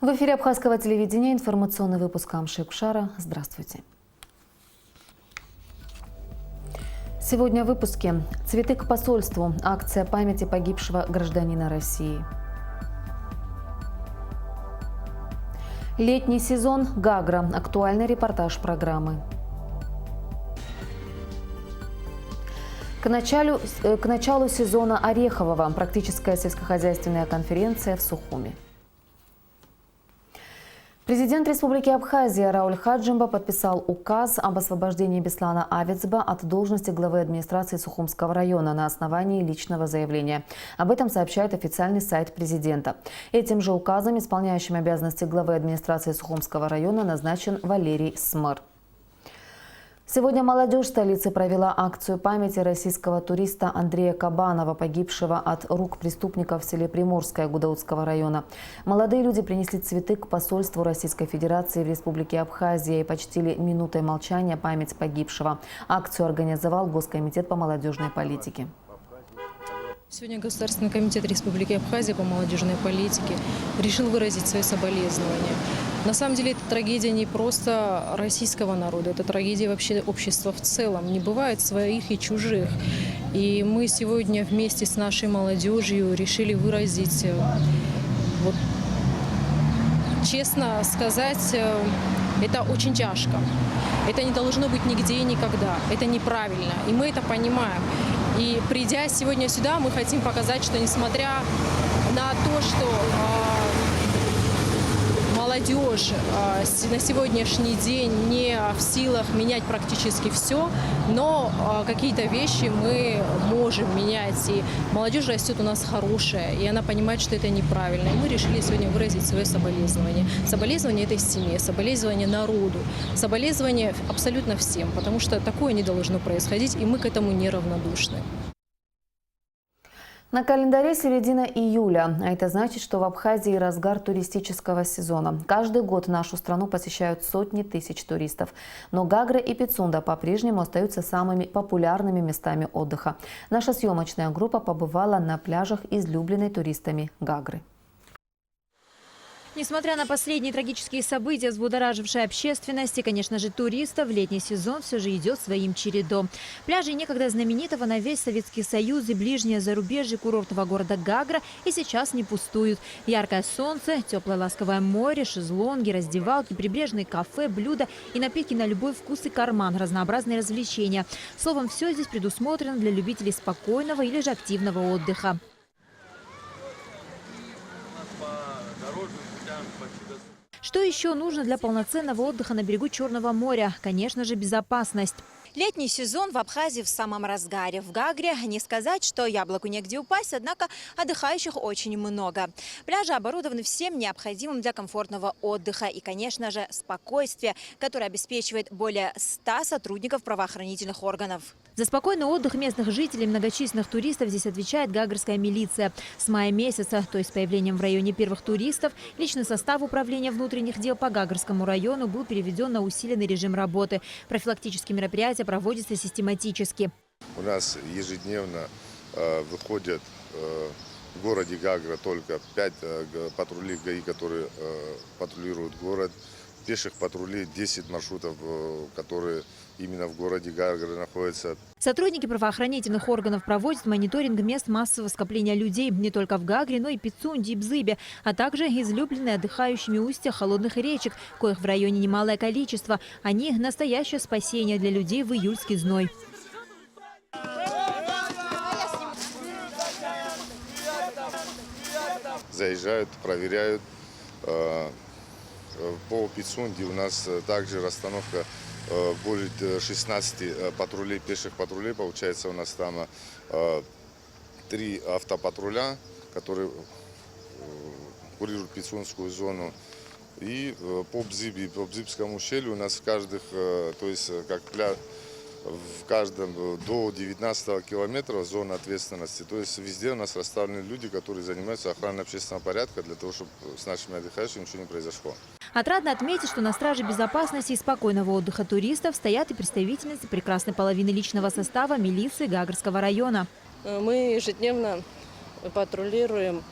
В эфире Абхазского телевидения информационный выпуск Амши-Кушара. Здравствуйте. Сегодня в выпуске «Цветы к посольству. Акция памяти погибшего гражданина России». Летний сезон Гагра. Актуальный репортаж программы. К началу сезона Орехового. Практическая сельскохозяйственная конференция в Сухуми. Президент Республики Абхазия Рауль Хаджимба подписал указ об освобождении Беслана Авицба от должности главы администрации Сухумского района на основании личного заявления. Об этом сообщает официальный сайт президента. Этим же указом, исполняющим обязанности главы администрации Сухумского района, назначен Валерий Смыр. Сегодня молодежь столицы провела акцию памяти российского туриста Андрея Кабанова, погибшего от рук преступников в селе Приморское Гудаутского района. Молодые люди принесли цветы к посольству Российской Федерации в Республике Абхазия и почтили минутой молчания память погибшего. Акцию организовал Госкомитет по молодежной политике. Сегодня Государственный комитет Республики Абхазия по молодежной политике решил выразить свои соболезнования. На самом деле это трагедия не просто российского народа, это трагедия вообще общества в целом. Не бывает своих и чужих. И мы сегодня вместе с нашей молодежью решили выразить, вот, честно сказать, это очень тяжко. Это не должно быть нигде и никогда. Это неправильно. И мы это понимаем. И придя сегодня сюда, мы хотим показать, что несмотря на то, что молодежь на сегодняшний день не в силах менять практически все, но какие-то вещи мы можем менять. И молодежь растет у нас хорошая, и она понимает, что это неправильно. И мы решили сегодня выразить свое соболезнование. Соболезнование этой семье, соболезнование народу, соболезнование абсолютно всем, потому что такое не должно происходить, и мы к этому неравнодушны. На календаре середина июля, а это значит, что в Абхазии разгар туристического сезона. Каждый год нашу страну посещают сотни тысяч туристов. Но Гагра и Пицунда по-прежнему остаются самыми популярными местами отдыха. Наша съемочная группа побывала на пляжах излюбленной туристами Гагры. Несмотря на последние трагические события, взбудоражившие общественность и, конечно же, туристов, летний сезон все же идет своим чередом. Пляжи некогда знаменитого на весь Советский Союз и ближнее зарубежье курортного города Гагра и сейчас не пустуют. Яркое солнце, теплое ласковое море, шезлонги, раздевалки, прибрежные кафе, блюда и напитки на любой вкус и карман, разнообразные развлечения. Словом, все здесь предусмотрено для любителей спокойного или же активного отдыха. Что еще нужно для полноценного отдыха на берегу Черного моря? Конечно же, безопасность. Летний сезон в Абхазии в самом разгаре. В Гагре не сказать, что яблоку негде упасть, однако отдыхающих очень много. Пляжи оборудованы всем необходимым для комфортного отдыха и, конечно же, спокойствие, которое обеспечивает более 100 сотрудников правоохранительных органов. За спокойный отдых местных жителей и многочисленных туристов здесь отвечает гагрская милиция. С мая месяца, то есть с появлением в районе первых туристов, личный состав управления внутренних дел по Гагрскому району был переведен на усиленный режим работы. Профилактические мероприятия проводятся систематически. У нас ежедневно выходят в городе Гагра только 5 патрулей ГАИ, которые патрулируют город. Пеших патрулей 10 маршрутов, которые именно в городе Гагра находятся. Сотрудники правоохранительных органов проводят мониторинг мест массового скопления людей не только в Гагре, но и Пицунде и Бзыбе, а также излюбленные отдыхающими устья холодных речек, коих в районе немалое количество. Они – настоящее спасение для людей в июльский зной. Заезжают, проверяют. По Пицунде у нас также расстановка более 16 патрулей, пеших патрулей. Получается, у нас там 3 автопатруля, которые курируют Пицунскую зону. И по Бзыбе, по Бзыбскому ущелью у нас в каждых, то есть как в каждом до 19 километра зона ответственности. То есть везде у нас расставлены люди, которые занимаются охраной общественного порядка для того, чтобы с нашими отдыхающими ничего не произошло. Отрадно отметить, что на страже безопасности и спокойного отдыха туристов стоят и представительницы прекрасной половины личного состава милиции Гагрского района. Мы ежедневно патрулируем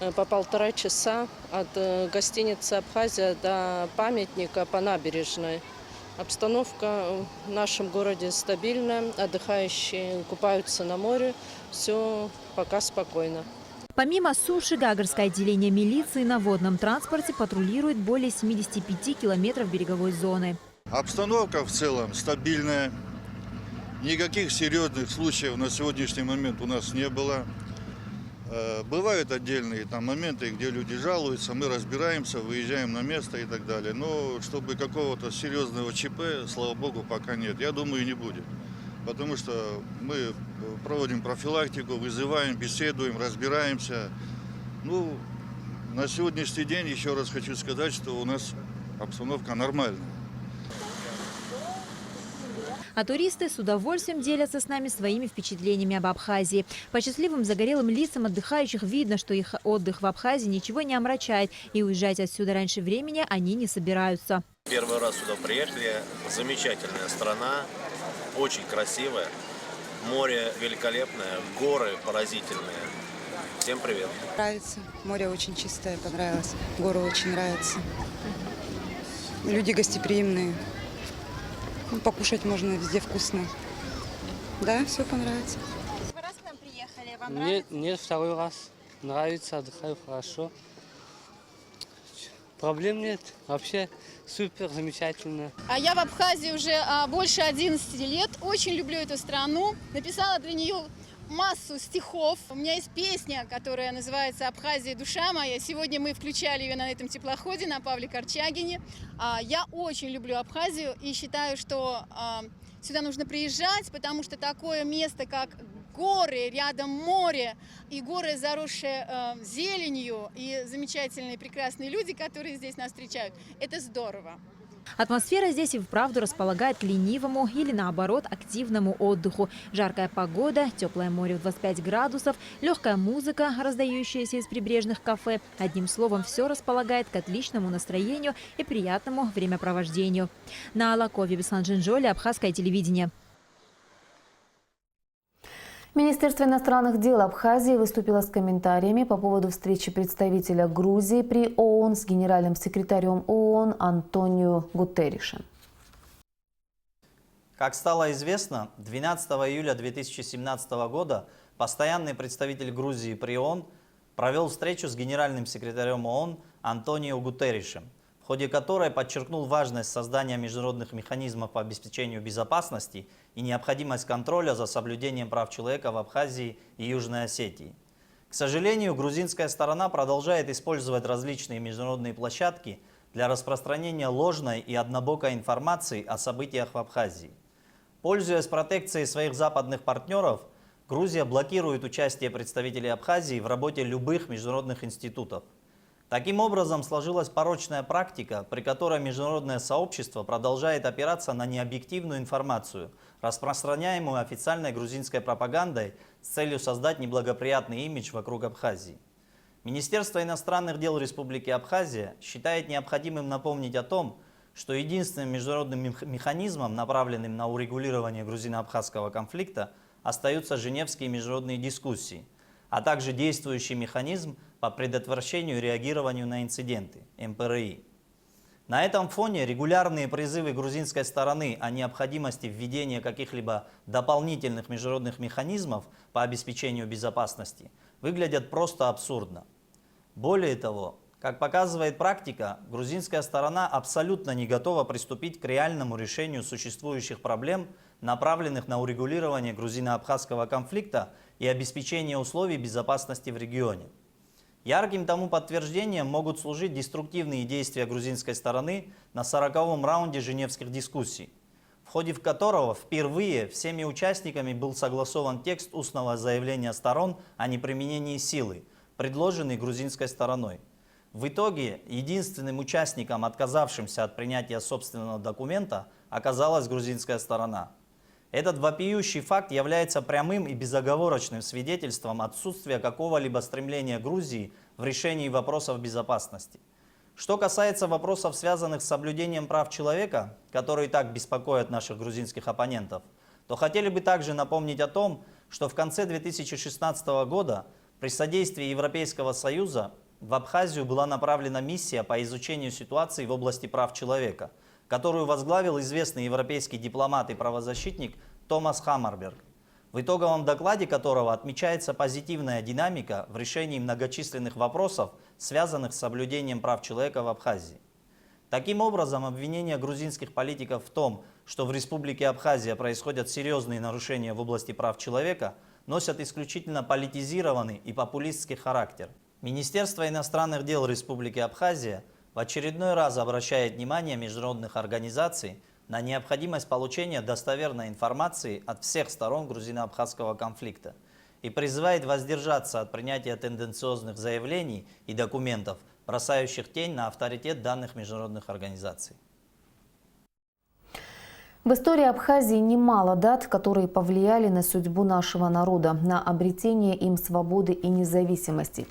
по 1,5 часа от гостиницы «Абхазия» до памятника по набережной. Обстановка в нашем городе стабильная, отдыхающие купаются на море, все пока спокойно. Помимо суши, Гагарское отделение милиции на водном транспорте патрулирует более 75 километров береговой зоны. Обстановка в целом стабильная. Никаких серьезных случаев на сегодняшний момент у нас не было. Бывают отдельные там моменты, где люди жалуются, мы разбираемся, выезжаем на место и так далее. Но чтобы какого-то серьезного ЧП, слава богу, пока нет. Я думаю, не будет. Потому что мы проводим профилактику, вызываем, беседуем, разбираемся. Ну, на сегодняшний день еще раз хочу сказать, что у нас обстановка нормальная. А туристы с удовольствием делятся с нами своими впечатлениями об Абхазии. По счастливым загорелым лицам отдыхающих видно, что их отдых в Абхазии ничего не омрачает. И уезжать отсюда раньше времени они не собираются. Первый раз сюда приехали. Замечательная страна, очень красивая. Море великолепное, горы поразительные. Всем привет. Нравится. Море очень чистое, понравилось. Горы очень нравятся. Люди гостеприимные. Покушать можно везде вкусно. Да, все понравится. Первый раз к нам приехали, вам нравится? Нет, второй раз. Нравится, отдыхаю хорошо. Проблем нет. Вообще супер, замечательно. А я в Абхазии уже больше 11 лет. Очень люблю эту страну. Написала для нее массу стихов. У меня есть песня, которая называется «Абхазия, душа моя». Сегодня мы включали ее на этом теплоходе, на Павле Корчагине. Я очень люблю Абхазию и считаю, что сюда нужно приезжать, потому что такое место, как горы, рядом море, и горы, заросшие зеленью, и замечательные, прекрасные люди, которые здесь нас встречают. Это здорово. Атмосфера здесь и вправду располагает к ленивому или, наоборот, активному отдыху. Жаркая погода, теплое море в 25 градусов, легкая музыка, раздающаяся из прибрежных кафе. Одним словом, все располагает к отличному настроению и приятному времяпровождению. На Алакове, Беслан Джинжоли, Абхазское телевидение. Министерство иностранных дел Абхазии выступило с комментариями по поводу встречи представителя Грузии при ООН с генеральным секретарем ООН Антонио Гутерришем. Как стало известно, 12 июля 2017 года постоянный представитель Грузии при ООН провел встречу с генеральным секретарем ООН Антонио Гутерришем, в ходе которой подчеркнул важность создания международных механизмов по обеспечению безопасности и необходимость контроля за соблюдением прав человека в Абхазии и Южной Осетии. К сожалению, грузинская сторона продолжает использовать различные международные площадки для распространения ложной и однобокой информации о событиях в Абхазии. Пользуясь протекцией своих западных партнеров, Грузия блокирует участие представителей Абхазии в работе любых международных институтов. Таким образом, сложилась порочная практика, при которой международное сообщество продолжает опираться на необъективную информацию, распространяемую официальной грузинской пропагандой с целью создать неблагоприятный имидж вокруг Абхазии. Министерство иностранных дел Республики Абхазия считает необходимым напомнить о том, что единственным международным механизмом, направленным на урегулирование грузино-абхазского конфликта, остаются Женевские международные дискуссии, а также действующий механизм по предотвращению и реагированию на инциденты – МПРИ. На этом фоне регулярные призывы грузинской стороны о необходимости введения каких-либо дополнительных международных механизмов по обеспечению безопасности выглядят просто абсурдно. Более того, как показывает практика, грузинская сторона абсолютно не готова приступить к реальному решению существующих проблем, направленных на урегулирование грузино-абхазского конфликта и обеспечение условий безопасности в регионе. Ярким тому подтверждением могут служить деструктивные действия грузинской стороны на 40-м раунде женевских дискуссий, в ходе которого впервые всеми участниками был согласован текст устного заявления сторон о неприменении силы, предложенный грузинской стороной. В итоге единственным участником, отказавшимся от принятия собственного документа, оказалась грузинская сторона. Этот вопиющий факт является прямым и безоговорочным свидетельством отсутствия какого-либо стремления Грузии в решении вопросов безопасности. Что касается вопросов, связанных с соблюдением прав человека, которые так беспокоят наших грузинских оппонентов, то хотели бы также напомнить о том, что в конце 2016 года При содействии Европейского Союза в Абхазию была направлена миссия по изучению ситуации в области прав человека, которую возглавил известный европейский дипломат и правозащитник Томас Хаммарберг, в итоговом докладе которого отмечается позитивная динамика в решении многочисленных вопросов, связанных с соблюдением прав человека в Абхазии. Таким образом, обвинения грузинских политиков в том, что в Республике Абхазия происходят серьезные нарушения в области прав человека, носят исключительно политизированный и популистский характер. Министерство иностранных дел Республики Абхазия в очередной раз обращает внимание международных организаций на необходимость получения достоверной информации от всех сторон грузино-абхазского конфликта и призывает воздержаться от принятия тенденциозных заявлений и документов, бросающих тень на авторитет данных международных организаций. В истории Абхазии немало дат, которые повлияли на судьбу нашего народа, на обретение им свободы и независимости.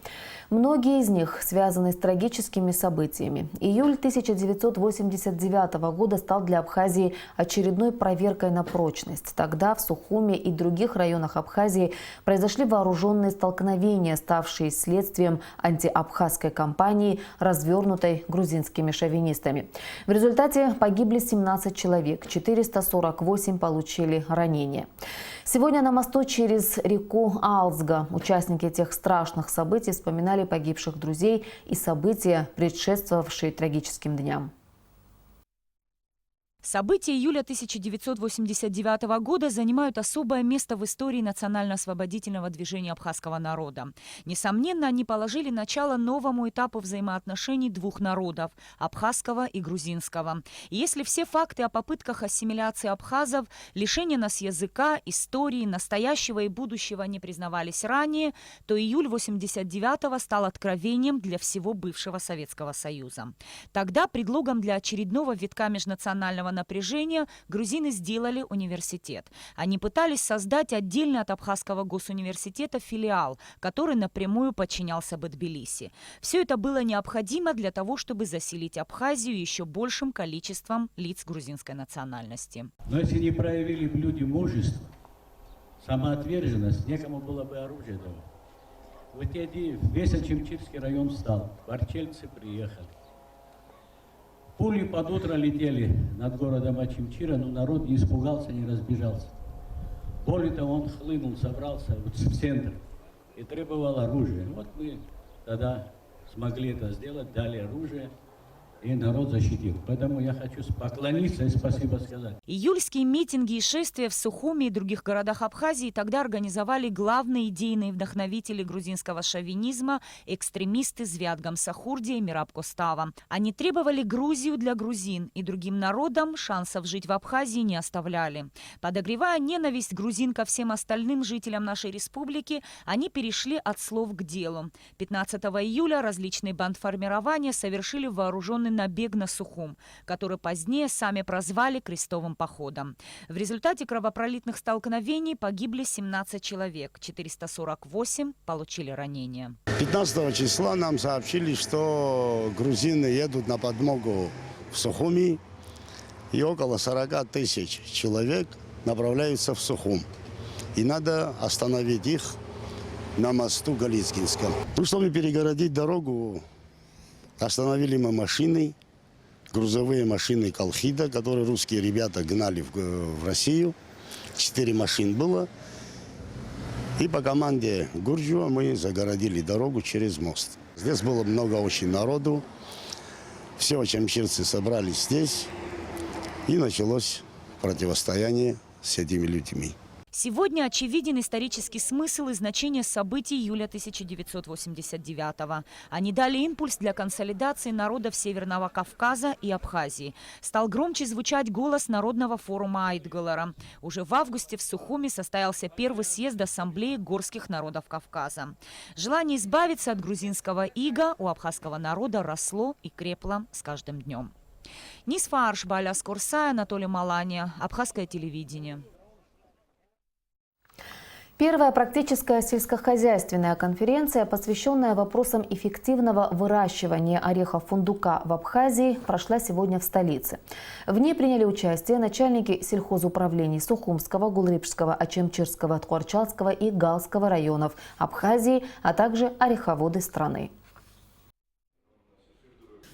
Многие из них связаны с трагическими событиями. Июль 1989 года стал для Абхазии очередной проверкой на прочность. Тогда в Сухуме и других районах Абхазии произошли вооруженные столкновения, ставшие следствием антиабхазской кампании, развернутой грузинскими шовинистами. В результате погибли 17 человек, 448 получили ранения. Сегодня на мосту через реку Алзга участники тех страшных событий вспоминали погибших друзей и события, предшествовавшие трагическим дням. События июля 1989 года занимают особое место в истории национально-освободительного движения абхазского народа. Несомненно, они положили начало новому этапу взаимоотношений двух народов – абхазского и грузинского. И если все факты о попытках ассимиляции абхазов, лишения нас языка, истории, настоящего и будущего не признавались ранее, то июль 1989-го стал откровением для всего бывшего Советского Союза. Тогда предлогом для очередного витка межнационального напряжения грузины сделали университет. Они пытались создать отдельно от Абхазского госуниверситета филиал, который напрямую подчинялся бы Тбилиси. Все это было необходимо для того, чтобы заселить Абхазию еще большим количеством лиц грузинской национальности. Но если не проявили бы люди мужество, самоотверженность, некому было бы оружие давать. В эти дни весь Ачимчирский район встал, барчельцы приехали. Пули под утро летели над городом Ачимчира, но народ не испугался, не разбежался. Более того, он хлынул, собрался в центр и требовал оружия. Вот мы тогда смогли это сделать, дали оружие, и народ защитил. Поэтому я хочу поклониться и спасибо сказать. Июльские митинги и шествия в Сухуме и других городах Абхазии тогда организовали главные идейные вдохновители грузинского шовинизма – экстремисты Звят Гамсахурди и Мираб Костава. Они требовали Грузию для грузин, и другим народам шансов жить в Абхазии не оставляли. Подогревая ненависть грузин ко всем остальным жителям нашей республики, они перешли от слов к делу. 15 июля различные бандформирования совершили вооруженный набег на Сухум, который позднее сами прозвали крестовым походом. В результате кровопролитных столкновений погибли 17 человек, 448 получили ранения. 15 числа нам сообщили, что грузины едут на подмогу в Сухуми, и около 40 тысяч человек направляются в Сухум. И надо остановить их на мосту Галицкинском. Ну, чтобы перегородить дорогу, остановили мы машины, грузовые машины «Колхида», которые русские ребята гнали в Россию. 4 машин было. И по команде Гурджиева мы загородили дорогу через мост. Здесь было много очень народу. Все ачимчирцы собрались здесь. И началось противостояние с этими людьми. Сегодня очевиден исторический смысл и значение событий июля 1989-го. Они дали импульс для консолидации народов Северного Кавказа и Абхазии. Стал громче звучать голос Народного форума Айтгалара. Уже в августе в Сухуме состоялся первый съезд Ассамблеи горских народов Кавказа. Желание избавиться от грузинского ига у абхазского народа росло и крепло с каждым днем. Нисфа Аршба, Аляс Курсай, Анатолий Малания, Абхазское телевидение. Первая практическая сельскохозяйственная конференция, посвященная вопросам эффективного выращивания орехов фундука в Абхазии, прошла сегодня в столице. В ней приняли участие начальники сельхозуправлений Сухумского, Гулрипшского, Очемчирского, Тхуарчалского и Галского районов Абхазии, а также ореховоды страны.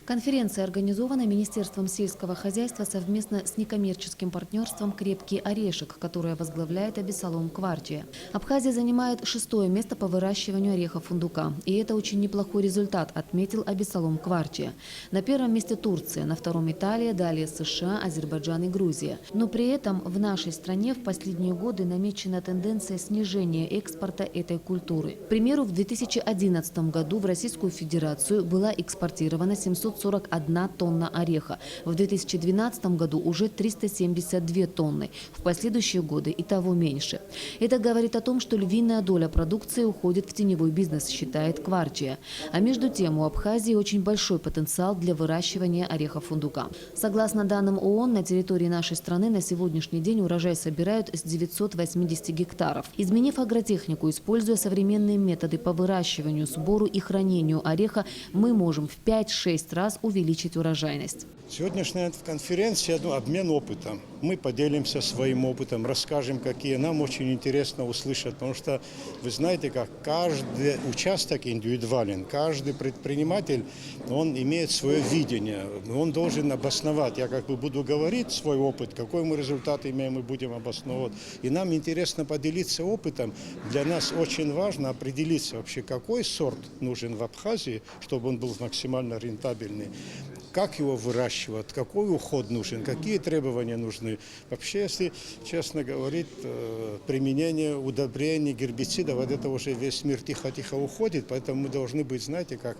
Конференция организована Министерством сельского хозяйства совместно с некоммерческим партнерством «Крепкий орешек», которое возглавляет Абисалом Кварчия. Абхазия занимает 6-е место по выращиванию орехов фундука. И это очень неплохой результат, отметил Абисалом Кварчия. На первом месте Турция, на втором Италия, далее США, Азербайджан и Грузия. Но при этом в нашей стране в последние годы намечена тенденция снижения экспорта этой культуры. К примеру, в 2011 году в Российскую Федерацию была экспортирована 741 тонна ореха. В 2012 году уже 372 тонны. В последующие годы и того меньше. Это говорит о том, что львиная доля продукции уходит в теневой бизнес, считает Кварчия. А между тем у Абхазии очень большой потенциал для выращивания орехов фундука. Согласно данным ООН, на территории нашей страны на сегодняшний день урожай собирают с 980 гектаров. Изменив агротехнику, используя современные методы по выращиванию, сбору и хранению ореха, мы можем в 5-6 раз увеличить урожайность. Сегодняшняя конференция – обмен опытом. Мы поделимся своим опытом, расскажем, какие нам очень интересно услышать. Потому что вы знаете, как каждый участок индивидуален, каждый предприниматель, он имеет свое видение, он должен обосновать. Я как бы буду говорить свой опыт, какой мы результат имеем, мы будем обосновывать. И нам интересно поделиться опытом. Для нас очень важно определиться вообще, какой сорт нужен в Абхазии, чтобы он был максимально рентабельный. Как его выращивать, какой уход нужен, какие требования нужны. Вообще, если честно говорить, применение удобрений, гербицидов, от этого уже весь мир тихо-тихо уходит, поэтому мы должны быть, знаете, как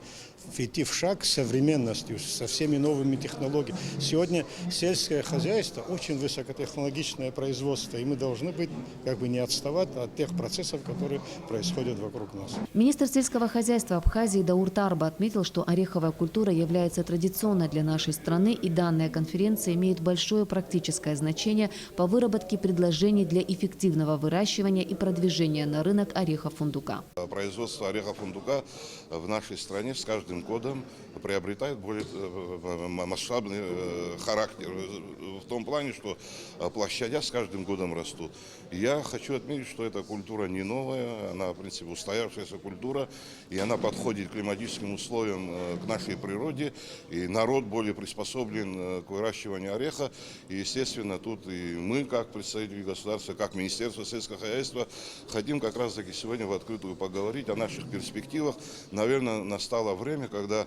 идти в шаг с современностью, со всеми новыми технологиями. Сегодня сельское хозяйство очень высокотехнологичное производство, и мы должны быть, как бы не отставать от тех процессов, которые происходят вокруг нас. Министр сельского хозяйства Абхазии Даур Тарба отметил, что ореховая культура является традиционной для нашей страны, и данная конференция имеет большое практическое значение по выработке предложений для эффективного выращивания и продвижения на рынок орехов фундука. Производство ореха фундука в нашей стране с каждым годом приобретает более масштабный характер. В том плане, что площадя с каждым годом растут. Я хочу отметить, что эта культура не новая, она, в принципе, устоявшаяся культура, и она подходит к климатическим условиям, к нашей природе, и народ более приспособлен к выращиванию ореха. И, естественно, тут и мы, как представители государства, как Министерство сельского хозяйства, хотим как раз-таки сегодня в открытую поговорить о наших перспективах. Наверное, настало время, когда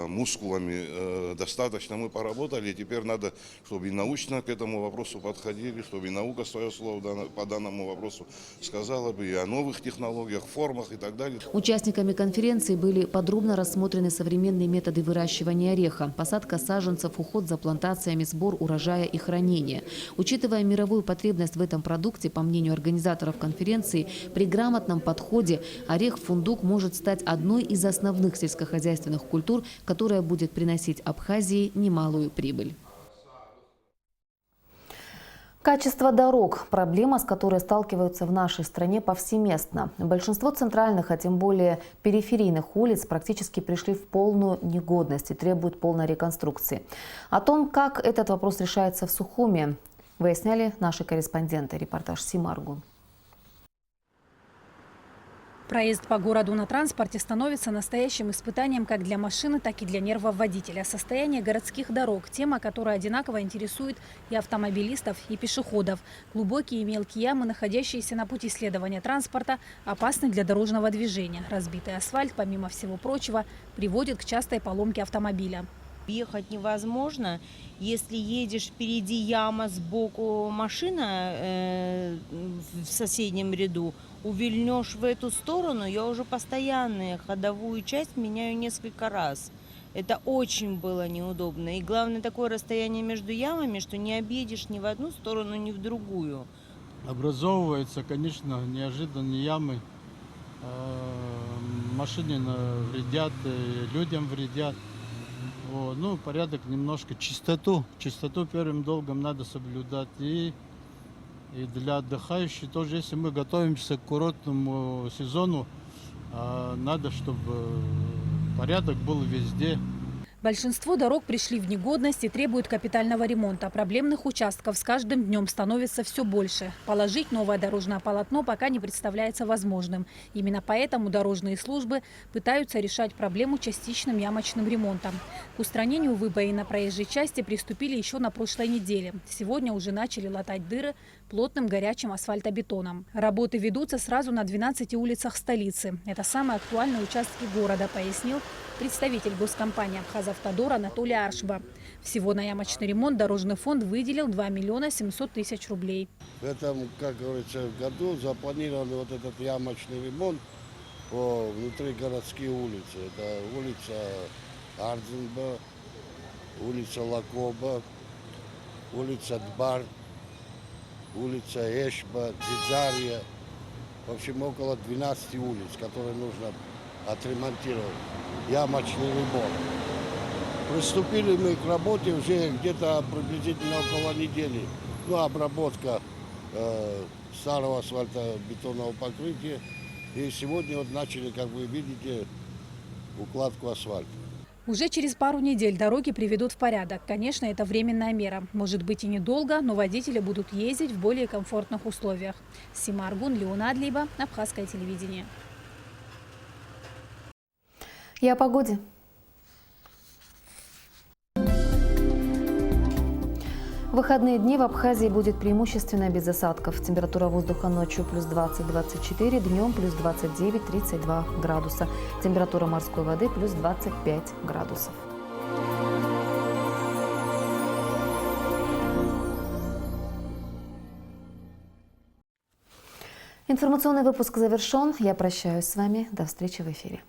мускулами достаточно мы поработали, и теперь надо, чтобы и научно к этому вопросу подходили, чтобы и наука свое слово по данному вопросу сказала бы, и о новых технологиях, формах и так далее. Участниками конференции были подробно рассмотрены современные методы выращивания ореха, посадка саженцев, уход за плантациями, сбор урожая и хранение. Учитывая мировую потребность в этом продукте, по мнению организаторов конференции, при грамотном подходе орех-фундук может стать одной из основных сельскохозяйственных культур, которая будет приносить Абхазии немалую прибыль. Качество дорог – проблема, с которой сталкиваются в нашей стране повсеместно. Большинство центральных, а тем более периферийных улиц практически пришли в полную негодность и требуют полной реконструкции. О том, как этот вопрос решается в Сухуми, выясняли наши корреспонденты. Репортаж Симаргун. Проезд по городу на транспорте становится настоящим испытанием как для машины, так и для нервов водителя. Состояние городских дорог – тема, которая одинаково интересует и автомобилистов, и пешеходов. Глубокие и мелкие ямы, находящиеся на пути следования транспорта, опасны для дорожного движения. Разбитый асфальт, помимо всего прочего, приводит к частой поломке автомобиля. Ехать невозможно, если едешь впереди яма, сбоку машина в соседнем ряду, увильнешь в эту сторону, я уже постоянно ходовую часть меняю несколько раз. Это очень было неудобно. И главное, такое расстояние между ямами, что не объедешь ни в одну сторону, ни в другую. Образовываются, конечно, неожиданные ямы. Машине вредят, людям вредят. Ну, порядок немножко, чистоту первым долгом надо соблюдать. И И для отдыхающих тоже, если мы готовимся к курортному сезону, надо, чтобы порядок был везде. Большинство дорог пришли в негодность и требуют капитального ремонта. Проблемных участков с каждым днем становится все больше. Положить новое дорожное полотно пока не представляется возможным. Именно поэтому дорожные службы пытаются решать проблему частичным ямочным ремонтом. К устранению выбоин на проезжей части приступили еще на прошлой неделе. Сегодня уже начали латать дыры плотным горячим асфальтобетоном. Работы ведутся сразу на 12 улицах столицы. Это самые актуальные участки города, пояснил представитель госкомпании «Абхазавтодор» Анатолий Аршба. Всего на ямочный ремонт дорожный фонд выделил 2 миллиона 700 тысяч рублей. В этом, как говорится, году запланирован вот этот ямочный ремонт по внутригородские улицы. Это улица Ардзенба, улица Лакоба, улица Дбар, улица Эшба, Дзидзарья. В общем, около 12 улиц, которые нужно отремонтировать. Ямочный ремонт. Приступили мы к работе уже где-то приблизительно около недели. Ну, обработка старого асфальтобетонного покрытия. И сегодня вот начали, как вы видите, укладку асфальта. Уже через пару недель дороги приведут в порядок. Конечно, это временная мера. Может быть и недолго, но водители будут ездить в более комфортных условиях. Сима Аргун, Леон Адлиба, Абхазское телевидение. И о погоде. В выходные дни в Абхазии будет преимущественно без осадков. Температура воздуха ночью плюс 20-24, днем плюс 29-32 градуса. Температура морской воды плюс 25 градусов. Информационный выпуск завершен. Я прощаюсь с вами. До встречи в эфире.